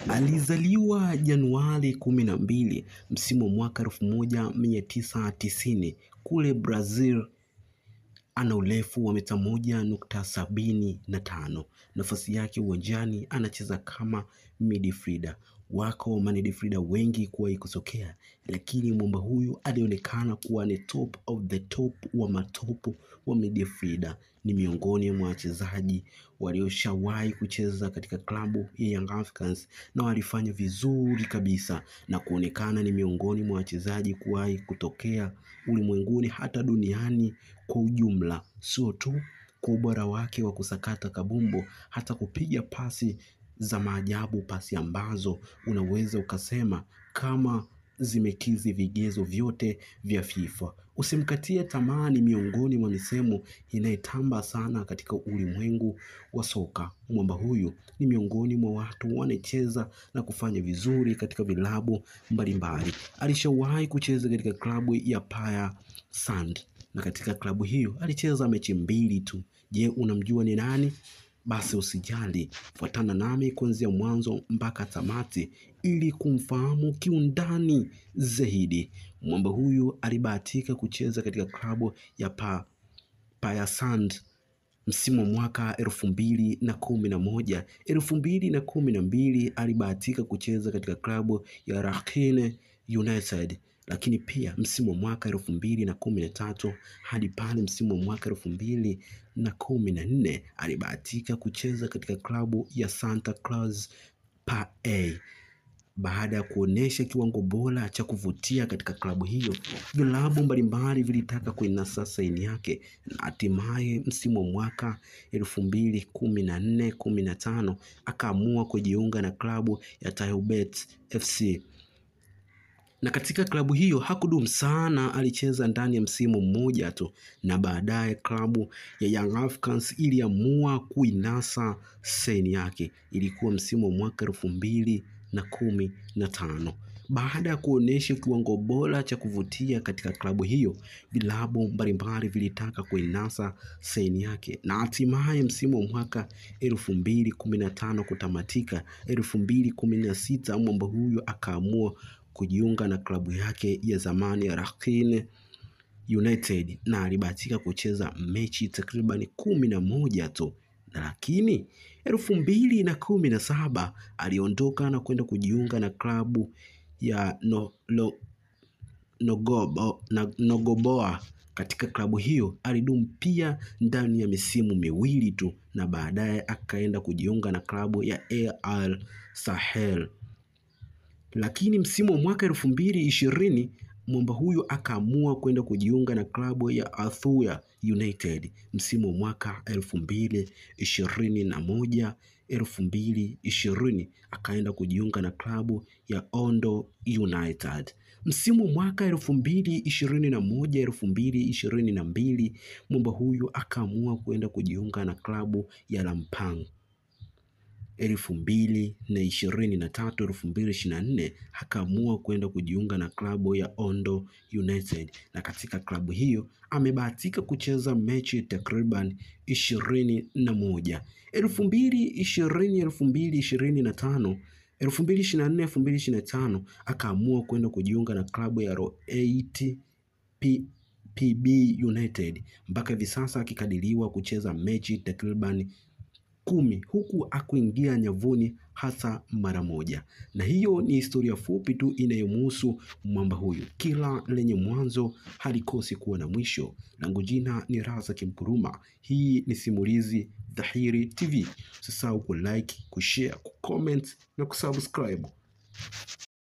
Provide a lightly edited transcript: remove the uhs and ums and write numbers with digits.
Alizaliwa Januari 12 msimu mwaka 1990 kule Brazil. Ana urefu wa mita 1.75. Nafasi yake uwanjani anacheza kama midfielder. Wako midfielder wengi kuwahi kutokea, lakini mwamba huyu alionekana kuwa ni top of the top wa matopu wa midfielder. Ni miongoni mwa wachezaji walioshawahi kucheza katika klabu ya Young Africans na walifanya vizuri kabisa na kuonekana ni miongoni mwa wachezaji kuwahi kutokea ulimwenguni hata duniani kwa ujumla. Sio tu kwa ubora wake wa kusakata kabumbu, hata kupiga pasi za maajabu, pasi ambazo unaweza ukasema kama zimekidhi vigezo vyote vya FIFA. Usimkatie tamaa, ni miongoni mwa misemo inayotamba sana katika ulimwengu wa soka. Mwamba huyu ni miongoni mwa watu wanacheza na kufanya vizuri katika vilabu mbalimbali. Alishawahi kucheza katika klabu ya Paysandu na katika klabu hiyo alicheza mechi 2 tu. Je, unamjua ni nani? Basi usijali, fuatana nami kuanzia mwanzo mpaka tamati ili kumfahamu kiundani zaidi. Mwamba huyu alibahatika kucheza katika klabu ya Paysandu msimu mwaka 2011. 2012 alibahatika kucheza katika klabu ya Rakhine United, lakini pia msimu mwaka 2013 hadi pale msimu mwaka 2014 alibahatika kucheza katika klabu ya Santa Cruz Pa. Baada ya kuonesha kiwango bora cha kuvutia katika klabu hiyo, vilabu mbalimbali vilitaka kuinasa saini yake na hatimaye msimu mwaka 2014-15 akaamua kujiunga na klabu ya TyroBet FC. Na katika klabu hiyo hakudumu sana, alicheza ndani ya msimu mmoja tu na baadaye klabu ya Young Africans iliamua kuinasa saini yake. Ilikuwa msimu mwaka 2015. Baada ya kuonesha kiwango bora cha kuvutia katika klabu hiyo, vilabu mbalimbali vilitaka kuinasa saini yake na hatimaye msimu mwaka 2015 kutamatika, 2016 mwamba huyo akaamua kujiunga na klabu yake ya zamani ya Rakhine United na alibahatika kucheza mechi takriban 11 tu. Lakini 2017 aliondoka na kwenda kujiunga na klabu ya Nogoboa. Katika klabu hiyo alidumu pia ndani ya misimu 2 tu na baadaye akaenda kujiunga na klabu ya Al Sahel. Lakini msimu wa mwaka 2020 mwamba huyu akaamua kwenda kujiunga na klabu ya Athuya United. Msimu wa mwaka 2021-2020 akaenda kujiunga na klabu ya Ondo United. Msimu wa mwaka 2021-2022 mwamba huyu akaamua kwenda kujiunga na klabu ya Lampang. 2023-2024 akaamua kwenda kujiunga na klabu ya Ondo United na katika klabu hiyo amebahatika kucheza mechi takriban 21. 2020-2025 2024-2025 akaamua kwenda kujiunga na klabu ya Roeit PB United. Mpaka hivi sasa akikadiriwa kucheza mechi takriban 10 huku akuingia nyavuni hasa mara moja. Na hiyo ni historia fupi tu inayomhusu mwamba huyu. Kila lenye mwanzo halikosi kuwa na mwisho. Langu jina ni Razak Mkuruma. Hii ni Simulizi Dhahiri TV. Usisahau ku like, kushare, kucomment na kusubscribe.